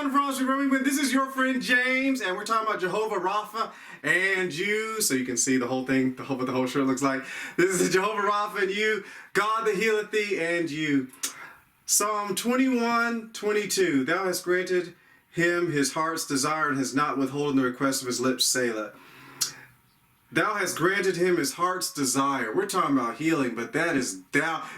This is your friend James, and we're talking about Jehovah Rapha and you, so you can see the whole thing, what the whole shirt looks like. This is Jehovah Rapha and you, God that healeth thee and you. Psalm 21:22. Thou hast granted him his heart's desire and has not withholden the request of his lips, Selah. Thou hast granted him his heart's desire. We're talking about healing, but this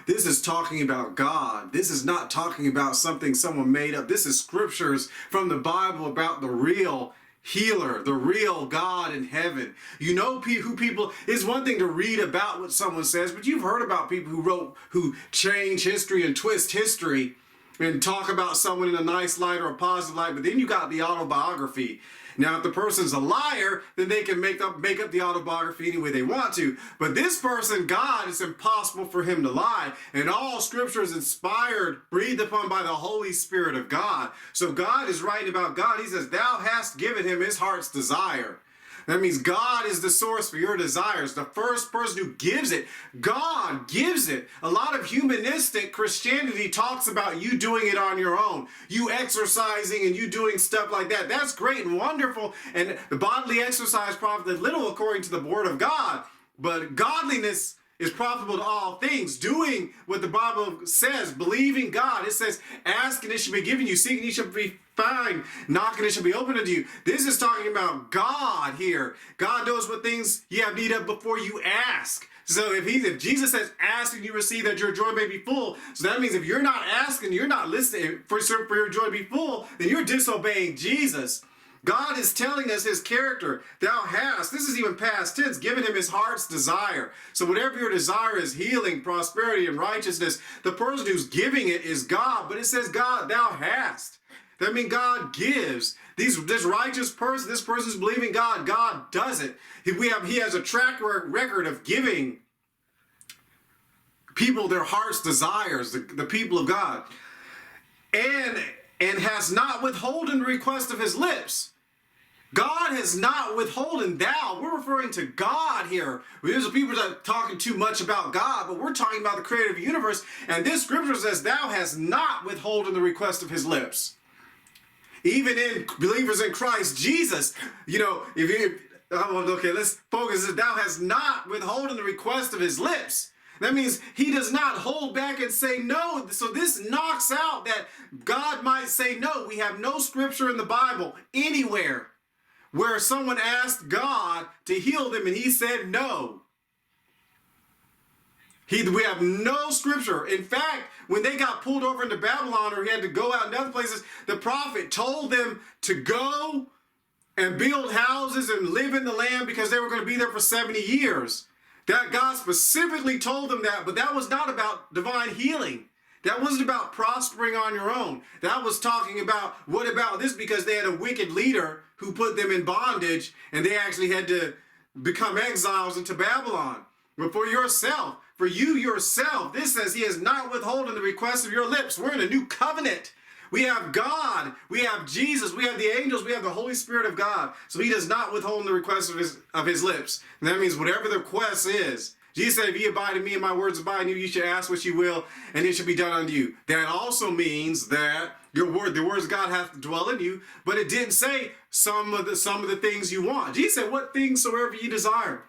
is talking about God. This is not talking about something someone made up. This is scriptures from the Bible about the real healer, the real God in heaven. You know who people, it's one thing to read about what someone says, but you've heard about people who change history and twist history and talk about someone in a nice light or a positive light, but then you got the autobiography. Now, if the person's a liar, then they can make up the autobiography any way they want to. But this person, God, it's impossible for him to lie. And all scripture is inspired, breathed upon by the Holy Spirit of God. So God is writing about God. He says, thou hast given him his heart's desire. That means God is the source for your desires. The first person who gives it, God gives it. A lot of humanistic Christianity talks about you doing it on your own. You exercising and you doing stuff like that. That's great and wonderful. And the bodily exercise profiteth little according to the word of God. But godliness is profitable to all things. Doing what the Bible says, believing God. It says, ask and it shall be given you. Seek and you shall be found. Knock and it shall be opened unto you. This is talking about God here. God knows what things you have need of before you ask. So if Jesus says, ask and you receive that your joy may be full. So that means if you're not asking, you're not listening for your joy to be full, then you're disobeying Jesus. God is telling us his character. Thou hast, this is even past tense, given him his heart's desire. So whatever your desire is, healing, prosperity, and righteousness, the person who's giving it is God. But it says, God, thou hast. That means God gives. This righteous person, this person's believing God, God does it. He has a track record of giving people their heart's desires, the people of God. And has not withholden the request of his lips. God has not withholden thou. We're referring to God here. There's people that are talking too much about God, but we're talking about the creator of the universe. And this scripture says, thou hast not withholden the request of his lips. Even in believers in Christ Jesus, let's focus. Thou hast not withholden the request of his lips. That means he does not hold back and say no. So this knocks out that God might say no. We have no scripture in the Bible anywhere where someone asked God to heal them and he said no. We have no scripture. In fact, when they got pulled over into Babylon or he had to go out in other places, the prophet told them to go and build houses and live in the land because they were going to be there for 70 years. That God specifically told them that, but that was not about divine healing. That wasn't about prospering on your own. That was talking about, what about this? Because they had a wicked leader who put them in bondage and they actually had to become exiles into Babylon. But for yourself, for you yourself, this says he has not withholden the request of your lips. We're in a new covenant. We have God, we have Jesus, we have the angels, we have the Holy Spirit of God. So he does not withhold the request of his lips. And that means whatever the request is. Jesus said, if ye abide in me and my words abide in you, you shall ask what you will, and it shall be done unto you. That also means that the words of God hath to dwell in you, but it didn't say some of the things you want. Jesus said, what things soever ye desire.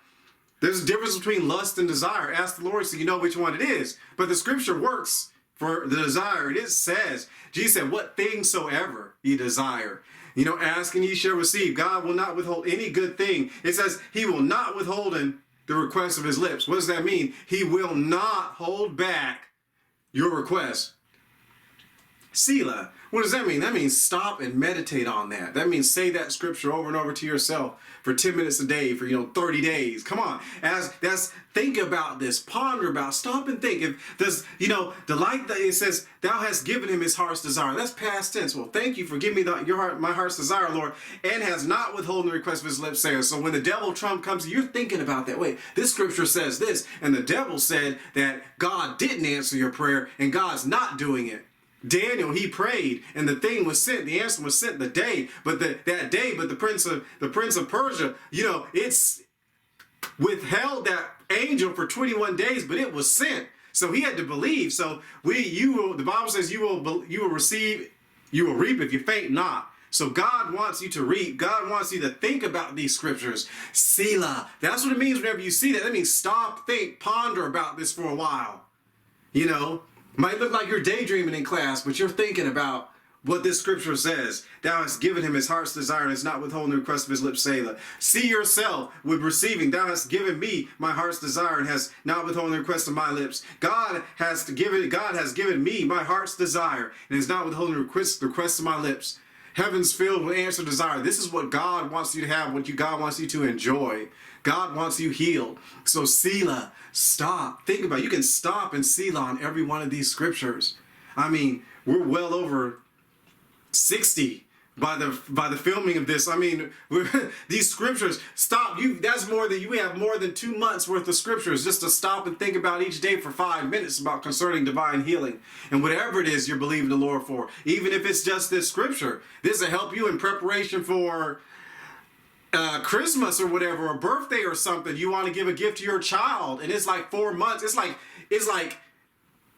There's a difference between lust and desire. Ask the Lord so you know which one it is. But the scripture works for the desire. It says, Jesus said, what things soever ye desire. Ask and ye shall receive. God will not withhold any good thing. It says he will not withhold the request of his lips. What does that mean? He will not hold back your request. Selah. What does that mean? That means stop and meditate on that. That means say that scripture over and over to yourself for 10 minutes a day for 30 days. Come on. Think about this, ponder about, stop and think. If there's, the light that it says, thou hast given him his heart's desire. That's past tense. Well, thank you for giving me my heart's desire, Lord, and has not withholden the request of his lips, saying. So when the devil trump comes, you're thinking about that. Wait, this scripture says this, and the devil said that God didn't answer your prayer, and God's not doing it. Daniel, he prayed, and the thing was sent. The answer was sent that day. But the prince of Persia, it's withheld that angel for 21 days, but it was sent. So he had to believe. So the Bible says you will receive you will reap if you faint not. So God wants you to reap. God wants you to think about these scriptures. Selah. That's what it means whenever you see that. That means stop, think, ponder about this for a while. You know, might look like you're daydreaming in class, but you're thinking about what this scripture says. Thou hast given him his heart's desire and has not withholden the request of his lips, Selah. See yourself with receiving. Thou hast given me my heart's desire and has not withholden the request of my lips. God has given me my heart's desire and has not withholden the request of my lips. Heaven's filled with answered desire. This is what God wants you to have, God wants you to enjoy. God wants you healed. So Selah, stop. Think about it. You can stop and Selah on every one of these scriptures. I mean, we're well over 60 by the filming of this. I mean, these scriptures, stop. That's more than, you have more than 2 months worth of scriptures just to stop and think about each day for 5 minutes about concerning divine healing. And whatever it is you're believing the Lord for, even if it's just this scripture, this will help you in preparation for Christmas or whatever, or birthday or something. You want to give a gift to your child and it's like 4 months. It's like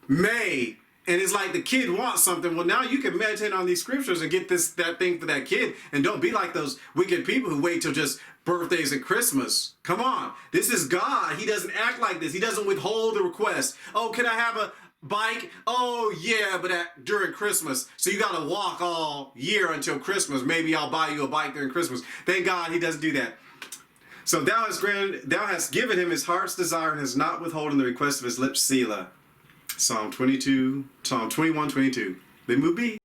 May. And it's like the kid wants something. Well, now you can meditate on these scriptures and get that thing for that kid. And don't be like those wicked people who wait till just birthdays and Christmas. Come on. This is God. He doesn't act like this. He doesn't withhold the request. Oh, can I have a bike? Oh, yeah, but during Christmas. So you got to walk all year until Christmas. Maybe I'll buy you a bike during Christmas. Thank God he doesn't do that. So thou hast given him his heart's desire and has not withholden the request of his lips, Selah. Psalm 21, 22. Then move B.